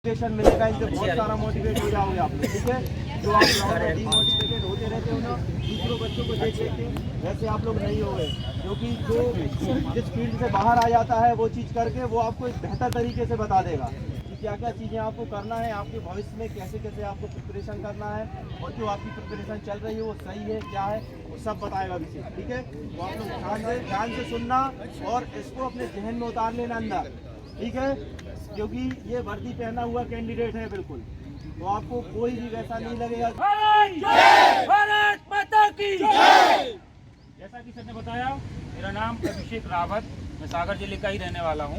Motivation मिलेगा, इनसे बहुत सारा मोटिवेट हो जाओगे आप लोग, ठीक है। जो आप डिमोटिवेटेड होते रहते हो ना दूसरों बच्चों को देख देख के, वैसे आप लोग नहीं हो गए, क्योंकि जो जिस फील्ड से बाहर आ जाता है वो चीज़ करके वो आपको एक बेहतर तरीके से बता देगा कि क्या क्या चीज़ें आपको करना है, आपके भविष्य में कैसे कैसे आपको प्रिपरेशन करना है, और जो आपकी प्रिपरेशन चल रही है वो सही है क्या है वो सब बताएगा विशेष, ठीक है। तो आप लोग ध्यान से सुनना और इसको अपने जहन में उतार लेना अंदर, ठीक है, क्योंकि ये वर्दी पहना हुआ कैंडिडेट है बिल्कुल, तो आपको कोई भी वैसा नहीं लगेगा। भारत माता की जय। जैसा कि सर ने बताया, मेरा नाम अभिषेक रावत, मैं सागर जिले का ही रहने वाला हूं।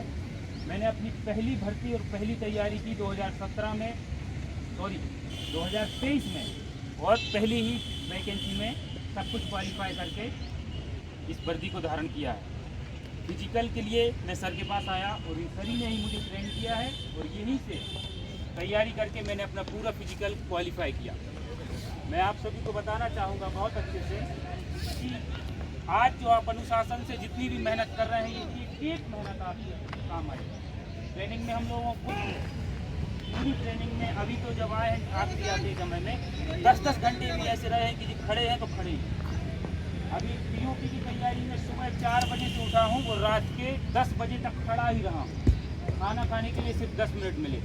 मैंने अपनी पहली भर्ती और पहली तैयारी की 2023 में, और पहली ही वैकेंसी में सब कुछ क्वालिफाई करके इस वर्दी को धारण किया है। फिजिकल के लिए मैं सर के पास आया और सर ही ने ही मुझे ट्रेन किया है, और यहीं से तैयारी करके मैंने अपना पूरा फिजिकल क्वालिफाई किया। मैं आप सभी को बताना चाहूँगा बहुत अच्छे से कि आज जो आप अनुशासन से जितनी भी मेहनत कर रहे हैं, ये एक मेहनत आपके काम आएगी। ट्रेनिंग में हम लोगों को पूरी ट्रेनिंग में अभी तो जब आए हैं आखिरी आते समय में 10-10 घंटे भी ऐसे रहे हैं कि खड़े हैं तो खड़े हैं। अभी पीओपी की तैयारी में सुबह 4 बजे से उठा हूँ और रात के 10 बजे तक खड़ा ही रहा हूँ। खाना खाने के लिए सिर्फ 10 मिनट मिले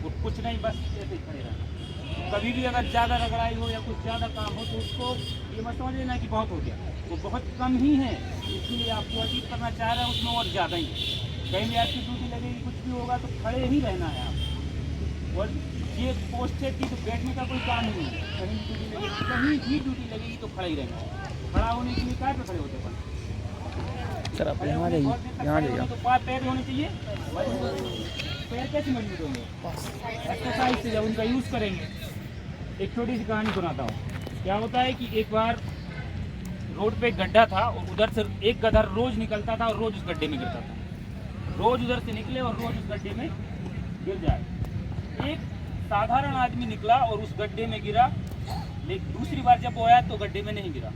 और कुछ नहीं, बस ऐसे ही खड़े रहना। कभी भी अगर ज़्यादा रगड़ाई हो या कुछ ज़्यादा काम हो तो उसको ये मत समझ लेना कि बहुत हो गया, वो बहुत कम ही है। इसलिए आप जो अचीव करना चाह रहे हैं उसमें और ज़्यादा ही कहीं भी आपकी ड्यूटी लगेगी, कुछ भी होगा तो खड़े ही रहना है आप। और ये पोस्ट है कि तो बैठने का कोई काम नहीं है, कहीं भी ड्यूटी लगेगी, कहीं भी ड्यूटी लगेगी तो खड़ा ही रहना है। खड़ा होने के लिए क्या पे खड़े होते हैं सर, आप यहाँ जाइए, यहाँ जाइए। तो पैर होने चाहिए, पैर कैसे मजबूत होंगे? एक्सरसाइज से जब उनका यूज़ करेंगे। एक छोटी सी कहानी सुनाता हूँ। क्या होता है कि एक बार रोड पे एक गड्ढा था और उधर से एक गधा रोज निकलता था और रोज उस गड्ढे में गिरता था। रोज उधर से निकले और रोज उस गड्ढे में गिर जाए। एक साधारण आदमी निकला और उस गड्ढे में गिरा, लेकिन दूसरी बार जब वो आया तो गड्ढे में नहीं गिरा।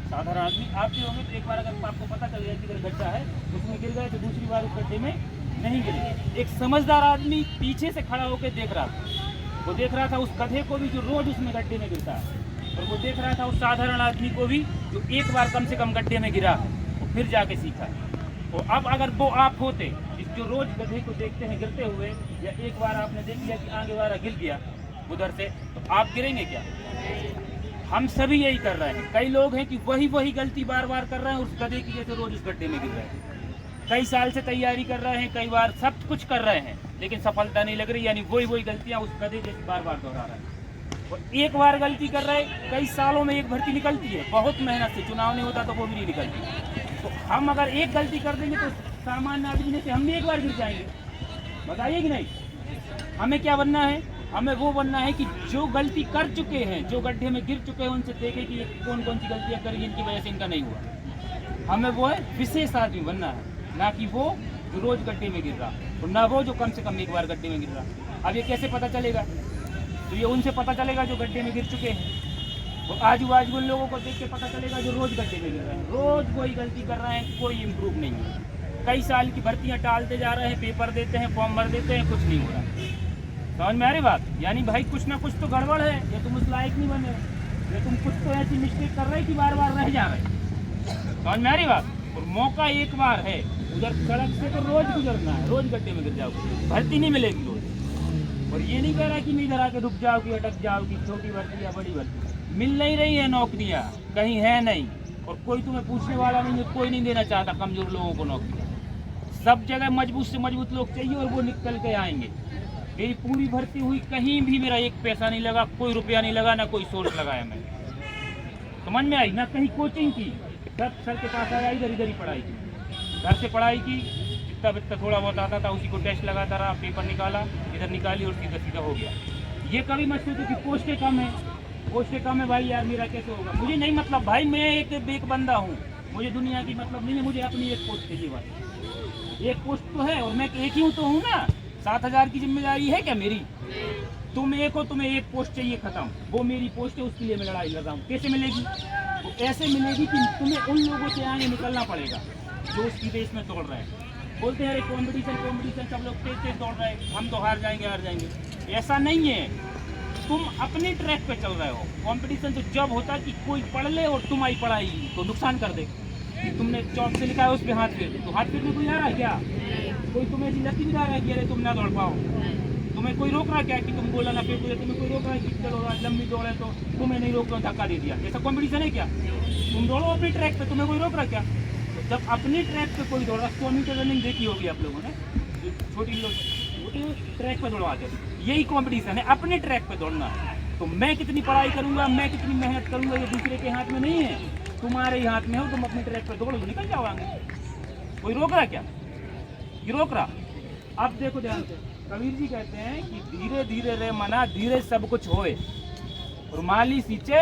साधारण आदमी आप भी होंगे तो एक बार अगर आपको पता चल गया कि इधर गड्ढा है उसमें गिर गए तो दूसरी बार उस गड्ढे में नहीं गिरे। एक समझदार आदमी पीछे से खड़ा होकर देख रहा था, वो देख रहा था उस गधे को भी जो रोज उसमें गड्ढे में गिरता है, और वो देख रहा था उस साधारण आदमी को भी जो एक बार कम से कम गड्ढे में गिरा है वो फिर जाके सीखा। तो अब अगर वो आप होते जो रोज गधे को देखते हैं गिरते हुए, या एक बार आपने देख लिया कि आगे वाला गिर गया उधर से, तो आप गिरेंगे क्या? हम सभी यही कर रहे हैं। कई लोग हैं कि वही गलती बार बार कर रहे हैं, उस गधे की जैसे रोज उस गड्ढे में गिर रहे हैं। कई साल से तैयारी कर रहे हैं, कई बार सब कुछ कर रहे हैं, लेकिन सफलता नहीं लग रही, यानी वही गलतियां उस गधे जैसे बार बार दोहरा रहे हैं। और एक बार गलती कर रहे हैं, कई सालों में एक भर्ती निकलती है, बहुत मेहनत से, चुनाव नहीं होता तो वो भी नहीं निकलती। तो हम अगर एक गलती कर देंगे तो सामान्य आदमी जैसे हम भी एक बार गिर जाएंगे। बताइए कि नहीं? हमें क्या बनना है? हमें वो बनना है कि जो गलती कर चुके हैं, जो गड्ढे में गिर चुके हैं, उनसे देखें कि कौन कौन सी गलतियां करी इनकी वजह से इनका नहीं हुआ। हमें वो है विशेष आदमी बनना है, ना कि वो जो रोज गड्ढे में गिर रहा, और ना वो जो कम से कम एक बार गड्ढे में गिर रहा। अब ये कैसे पता चलेगा? तो ये उनसे पता चलेगा जो गड्ढे में गिर चुके हैं। वो आजू बाजू उन लोगों को देख के पता चलेगा जो रोज गड्ढे में गिर रहे हैं, रोज वही गलती कर रहे हैं, कोई इम्प्रूव नहीं है। कई साल की भर्तियां टालते जा रहे हैं, पेपर देते हैं, फॉर्म भर देते हैं, कुछ नहीं हो रहा। समझ में आ रही बात? यानी भाई कुछ ना कुछ तो गड़बड़ है, या तुम उस लायक नहीं बने, या तुम कुछ तो ऐसी मिस्टेक कर रहे कि बार बार रह जा रहे। समझ में आ रही बात? और मौका एक बार है, उधर सड़क से तो रोज गुजरना है, रोज गड्ढे में गिर जाओगे, भर्ती नहीं मिलेगी रोज। और ये नहीं कह रहा कि मैं इधर आके रुक जाओगी, अटक जाओगी, छोटी भर्ती या बड़ी भर्ती। मिल नहीं रही है नौकरियाँ, कहीं है नहीं, और कोई तुम्हें पूछने वाला नहीं है, कोई नहीं देना चाहता कमजोर लोगों को नौकरी। सब जगह मजबूत से मजबूत लोग चाहिए और वो निकल के आएंगे। मेरी पूरी भर्ती हुई, कहीं भी मेरा एक पैसा नहीं लगा, कोई रुपया नहीं लगा, ना कोई सोर्स लगाया मैंने। समझ में आई? ना कहीं कोचिंग की, सब सर के पास आया, इधर ही पढ़ाई की, घर से पढ़ाई की, जितना थोड़ा बहुत आता था उसी को टेस्ट लगाता रहा, पेपर निकाला, इधर निकाली और सीधा हो गया। ये कभी मत सोचो कि पोस्टें कम है, पोस्टें कम है भाई यार मेरा कैसे होगा। मुझे नहीं मतलब भाई, मैं एक बंदा हूँ, मुझे दुनिया की मतलब नहीं है, मुझे अपनी एक पोस्ट चाहिए बस। एक पोस्ट तो है और मैं एक ही तो हूँ ना। 7,000 की जिम्मेदारी है क्या मेरी? तुम एक हो, तुम्हें एक पोस्ट चाहिए, खत्म। वो मेरी पोस्ट है, उसके लिए मैं लड़ाई लड़ रहा हूँ। कैसे मिलेगी? वो ऐसे मिलेगी कि तुम्हें उन लोगों से आगे निकलना पड़ेगा जो उस रेस में दौड़ रहे हैं। बोलते हैं अरे कंपटीशन सब लोग तेज दौड़ रहे हैं, हम तो हार जाएंगे। ऐसा नहीं है, तुम अपने ट्रैक पे चल रहे हो। कंपटीशन तो जब होता कि कोई पढ़ ले और तुम्हारी पढ़ाई को नुकसान कर दे, कि तुमने चौक से लिखा है उस पर हाथ फेर दे, तो हाथ फेरने कोई आ रहा है क्या? कोई तुम्हें ऐसी लस्सी दिला रहा है कि अरे तुम ना दौड़ पाओ? तुम्हें कोई रोक रहा है क्या कि तुम बोला ना फेंक दे? तुम्हें कोई रोक रहा है कि चलो आज लंबी दौड़ है तो तुम्हें नहीं रोक, धक्का दे दिया? ऐसा कंपटीशन है क्या? तुम दौड़ो अपनी ट्रैक पे, तुम्हें कोई रोक रहा क्या? तो जब अपनी ट्रैक पे कोई दौड़ा, 100 मीटर रनिंग देखी होगी आप लोगों ने, छोटी ट्रैक पे दौड़वाते हैं, यही कंपटीशन है, अपने ट्रैक पे दौड़ना है। तो मैं कितनी पढ़ाई करूंगा, मैं कितनी मेहनत करूंगा, ये दूसरे के हाथ में नहीं है, तुम्हारे ही हाथ में हो। तुम अपने ट्रैक पे दौड़ो, निकल जाओगे। कोई रोक रहा क्या? ये रोक रहा? अब देखो ध्यान से, कबीर जी कहते हैं कि धीरे धीरे रे मना, धीरे सब कुछ होए, और माली सींचे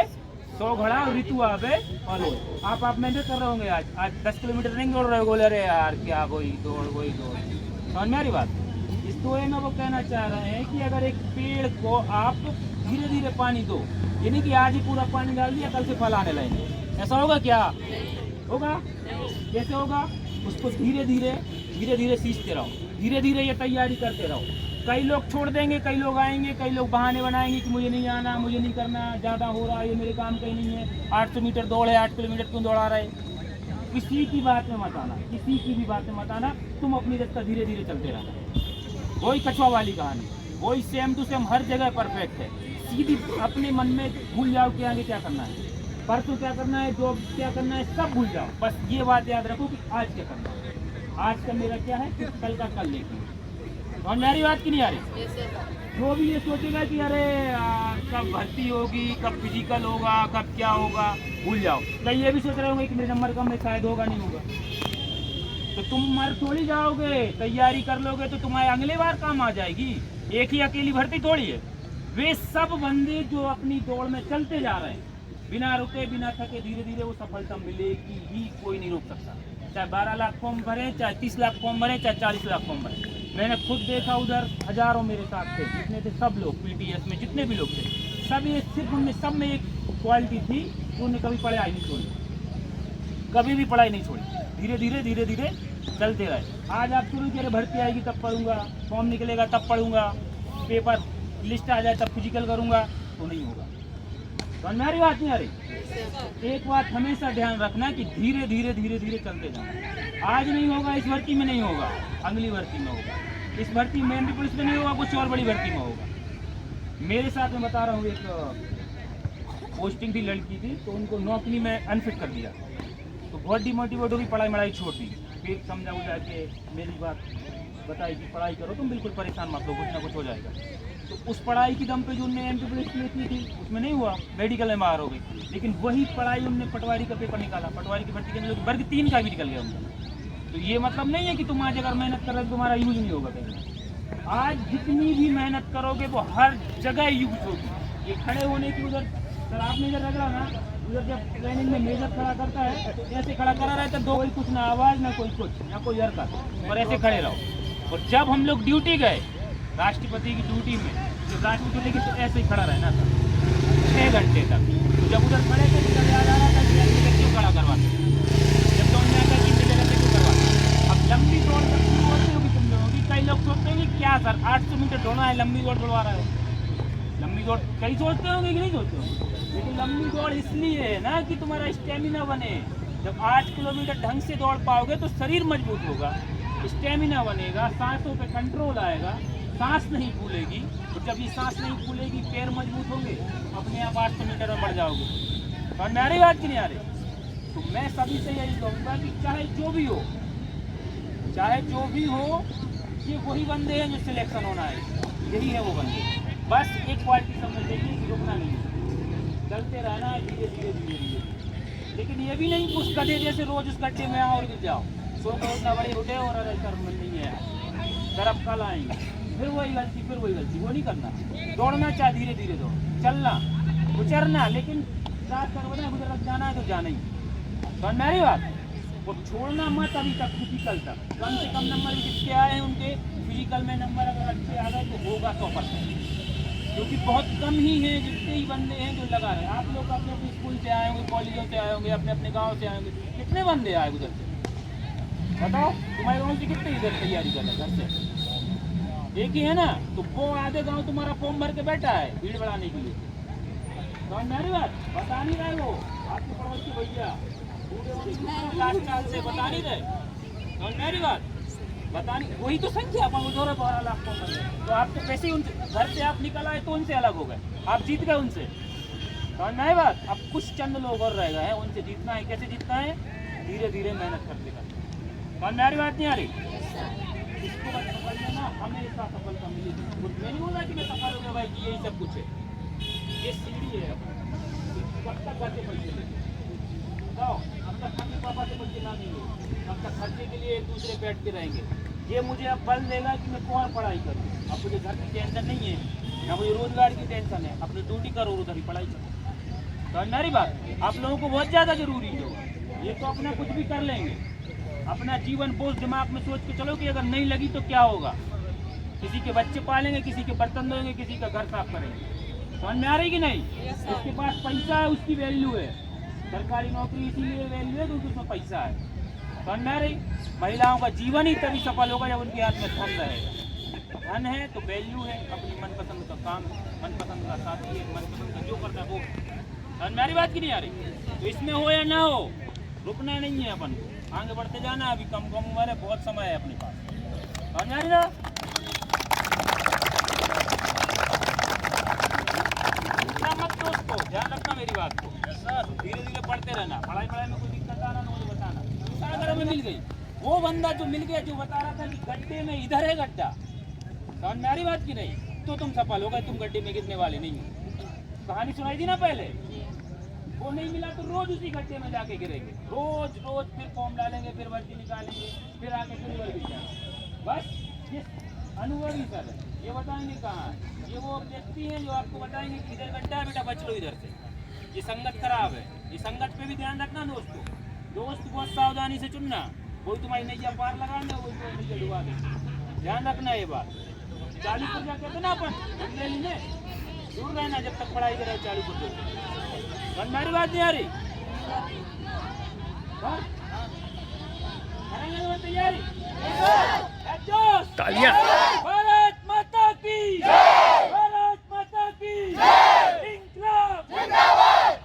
100 घड़ा ऋतु आवे फल होए। आप मेहनत कर रहे होंगे, आज 10 किलोमीटर नहीं दौड़ रहे हो, बोले अरे यार क्या वही दौड़। समझ में आ रही बात? इस दोहे में वो कहना चाह रहे हैं कि अगर एक पेड़ को आप धीरे धीरे पानी दो, ये नहीं कि आज ही पूरा पानी डाल दिया कल से फल आने लगेंगे, ऐसा होगा क्या? होगा? कैसे होगा? उसको धीरे धीरे सींचते रहो, धीरे धीरे ये तैयारी करते रहो। कई लोग छोड़ देंगे, कई लोग आएंगे, कई लोग बहाने बनाएंगे कि मुझे नहीं आना, मुझे नहीं करना, ज़्यादा हो रहा है, ये मेरे काम का ही नहीं है, 800 मीटर दौड़ है, 8 किलोमीटर क्यों दौड़ा रहे? किसी की बात में मत आना, किसी की भी बात में मत आना, तुम अपनी रास्ता धीरे धीरे चलते रहना। वही कछुआ वाली कहानी, वही सेम टू सेम, हर जगह परफेक्ट है। सीधी अपने मन में भूल जाओ कि आगे क्या करना है, परसों क्या करना है, जो क्या करना है, सब भूल जाओ। बस ये बात याद रखो कि आज क्या करना है, आज का मेरा क्या है, फिर कल का कल लेके। और मेरी बात की नहीं आ रही? जो भी ये सोचेगा कि अरे कब भर्ती होगी, कब फिजिकल होगा, कब क्या होगा, भूल जाओ। कई ये भी सोच रहे होंगे कि मेरे नंबर कम है, शायद होगा नहीं होगा, तो तुम मर थोड़ी जाओगे। तैयारी कर लोगे तो तुम्हारे अगले बार काम आ जाएगी। एक ही अकेली भर्ती थोड़ी है। वे सब बंदे जो अपनी दौड़ में चलते जा रहे हैं, बिना रुके बिना थके, धीरे धीरे वो सफलता मिलेगी ही, कोई नहीं रोक सकता। चाहे 12 लाख फॉर्म भरे, चाहे 30 लाख फॉर्म भरे, चाहे 40 लाख फॉर्म भरे। मैंने खुद देखा, उधर हजारों मेरे साथ थे, जितने थे सब लोग, पीटीएस में जितने भी लोग थे, सब ये सिर्फ उनमें सब में एक क्वालिटी थी कि उन्हें कभी पढ़ाई नहीं छोड़ी, कभी भी पढ़ाई नहीं छोड़ी, धीरे धीरे चलते रहे। आज आप शुरू करें, भर्ती आएगी तब पढ़ूंगा, फॉर्म निकलेगा तब पढ़ूंगा, पेपर लिस्ट आ जाए तब फिजिकल करूंगा, तो नहीं होगा। तो मेरी बात नहीं आ रही? एक बात हमेशा ध्यान रखना कि धीरे धीरे चलते जाना। आज नहीं होगा, इस भर्ती में नहीं होगा, अगली भर्ती में होगा, इस भर्ती में एमपी पुलिस में नहीं होगा, कुछ और बड़ी भर्ती में होगा। मेरे साथ में बता रहा हूँ, एक पोस्टिंग थी, लड़की थी, तो उनको नौकरी में अनफिट कर दिया, तो बहुत डिमोटिवेट होगी, पढ़ाई छोड़ दी। फिर समझा बुझा के मेरी बात बताई कि पढ़ाई करो, तुम बिल्कुल परेशान मत लो, कुछ ना कुछ हो जाएगा। तो उस पढ़ाई की दम पे जो उनने एमपी पुलिस की थी, उसमें नहीं हुआ, मेडिकल में बाहर हो गई। लेकिन वही पढ़ाई उनने पटवारी का पेपर निकाला, पटवारी की भर्ती के अंदर वर्ग 3 का भी निकल गया उनका। तो ये मतलब नहीं है कि तुम आज अगर मेहनत कर रहे हो तुम्हारा यूज नहीं होगा कहीं। आज जितनी भी मेहनत करोगे वो हर जगह यूज होगी। ये खड़े होने की, उधर सर आपने इधर रख रहा ना, उधर जब ट्रेनिंग में मेजर खड़ा करता है तो ऐसे खड़ा करा रहता है, दो कोई कुछ ना आवाज़ ना कोई कुछ ना कोई हरकत, और ऐसे खड़े रहो। और जब हम लोग ड्यूटी गए राष्ट्रपति की ड्यूटी में, जब राष्ट्रपति लेके तो ऐसे ही खड़ा रहना था 6 घंटे तक। जब उधर खड़े थे तो याद आ रहा था कि अपनी जगह क्यों खड़ा करवाते, जब तो उन्होंने कहा कि इनकी जगह से क्यों करवाते। अब लंबी दौड़ तक शुरू होती होगी तुम लोगों की, कई लोग सोचते होंगे क्या सर 800 मीटर दौड़ना है, लंबी दौड़ दौड़वा रहा है। लंबी दौड़ कई सोचते होंगे कि नहीं सोचते होंगे, लेकिन लंबी दौड़ इसलिए है ना कि तुम्हारा स्टेमिना बने। जब 8 किलोमीटर ढंग से दौड़ पाओगे तो शरीर मजबूत होगा, स्टेमिना बनेगा, सांसों पे कंट्रोल आएगा, सांस नहीं फूलेगी। तो जब ये सांस नहीं फूलेगी, पैर मजबूत होंगे, अपने आप 800 मीटर में बढ़ जाओगे। और मेरी बात की नहीं आ रही? तो मैं सभी से यही कहूँगा कि चाहे जो भी हो, ये वही बंदे हैं जो सिलेक्शन होना है, यही है वो बंदे। बस एक क्वालिटी समझ लीजिए कि रुकना नहीं है, चलते रहना है धीरे। लेकिन ये भी नहीं उस गड्ढे जैसे रोज उस गड्ढे में आओ और गिर जाओ, 100 करोड़ का बड़ी उठे और अरे सर मन नहीं है, तरफ कल आएंगे, फिर वही गलती, वो नहीं करना। दौड़ना चाहे धीरे दौड़, चलना, उचरना, लेकिन साथ करवाना, गुजर जाना है तो जाना ही। तो मेरी बात, वो छोड़ना मत अभी तक, फिजिकल तक। कम से कम नंबर जितने आए हैं उनके फिजिकल में नंबर अगर अच्छे आ गए तो होगा 100%, क्योंकि बहुत कम ही हैं जितने ही बंदे हैं जो लगा रहे हैं। आप लोग अपने अपने स्कूल से आए होंगे, कॉलेजों से आए होंगे, अपने अपने गाँव से आए होंगे, कितने बंदे आए उधर से, बताओ तुम्हारे गाँव से कितने इधर तैयारी कर रहे घर से? एक ही है ना, तो वो आधे गांव तुम्हारा फॉर्म भर के बैठा है भीड़ बढ़ाने के लिए। तो मेरी बात बता नहीं रहे वो आपके पड़ोस के भैया लास्ट साल से बता नहीं रहे। तो मेरी बात बता नहीं, वही तो संख्या अपन 12 लाख फॉर्म भरे, तो आप तो पैसे उनसे घर से आप निकल आए तो उनसे अलग हो गए, आप जीत गए उनसे। तो नहीं बात, अब कुछ चंद लोग और रह गए हैं, उनसे जीतना है। कैसे जीतना है? धीरे धीरे मेहनत करते करते। तो मेरी बात नहीं आ रही, इसको बस सफल लेना, हमेशा सफलता मिलेगी। मैं नहीं बोला कि मैं सफल हो गया भाई कि यही सब कुछ है, ये सीढ़ी है। कब तक घर से पैसे लेंगे? बताओ, अब तक मम्मी पापा से पैसे ना देंगे, अब तक खर्चे के लिए एक दूसरे बैठ के रहेंगे। ये मुझे अब बल देगा कि मैं कौन पढ़ाई करूँ। अब मुझे घर की टेंशन नहीं है, ना मुझे रोजगार की टेंशन है, अपनी ड्यूटी करो उधर ही पढ़ाई करो। तो मेरी बात आप लोगों को बहुत ज़्यादा जरूरी है, ये तो अपना कुछ भी कर लेंगे, अपना जीवन बोझ दिमाग में सोच के चलो कि अगर नहीं लगी तो क्या होगा। किसी के बच्चे पालेंगे, किसी के बर्तन धोएंगे, किसी का घर साफ करेंगे। समझ में आ रही कि नहीं? उसके पास पैसा है, उसकी वैल्यू है। सरकारी नौकरी इसीलिए वैल्यू है क्योंकि उसमें पैसा है। समझ में आ रही? महिलाओं का जीवन ही तभी सफल होगा जब उनके हाथ में धन रहेगा। धन है तो वैल्यू है, अपनी मनपसंद का काम, मनपसंद का साथी है, मनपसंद का जो करना वो। समझ में आ रही बात की नहीं आ रही? तो इसमें हो या ना हो, रुकना नहीं है अपन को, आगे बढ़ते जाना। अभी कम उम्र है, बहुत समय है अपने पास। समझ में आ रही ना? मत दोस्तों, ध्यान रखना मेरी बात को, धीरे धीरे पढ़ते रहना। पढ़ाई में कोई दिक्कत आना ना मुझे बताना। अगर हमें मिल गई वो बंदा जो मिल गया, जो बता रहा था कि गड्ढे में इधर है गड्ढा, समझ में आ रही बात की नहीं, तो तुम सफल हो गए। तुम गड्ढे में गिरने वाले नहीं हो। कहानी सुनाई थी ना पहले, वो नहीं मिला तो रोज उसी गड्ढे में जाके गिरेंगे, रोज रोज फिर फॉर्म डालेंगे, फिर वर्दी निकालेंगे, फिर आके फिर वर्दी जाएंगे। बस ये अनुभवी सर है, ये बताएंगे कहाँ है। ये वो व्यक्ति हैं जो आपको बताएंगे कि इधर गड्ढा है बेटा, बच लो इधर से, ये संगत खराब है। ये संगत पे भी ध्यान रखना दोस्तों, दोस्त बहुत सावधानी से चुनना, कोई तुम्हारी नैया पार लगा दे, कोई तुम्हारी नैया डुबा दे। ध्यान रखना ये बात। 40% कहते ना अपन ले लेंगे, दूर रहना जब तक पढ़ाई करे 40%। हमारी बात नहीं आ रही? तैयारी? तालियां। भारत माता की, भारत माता की, इंकलाब जिंदाबाद।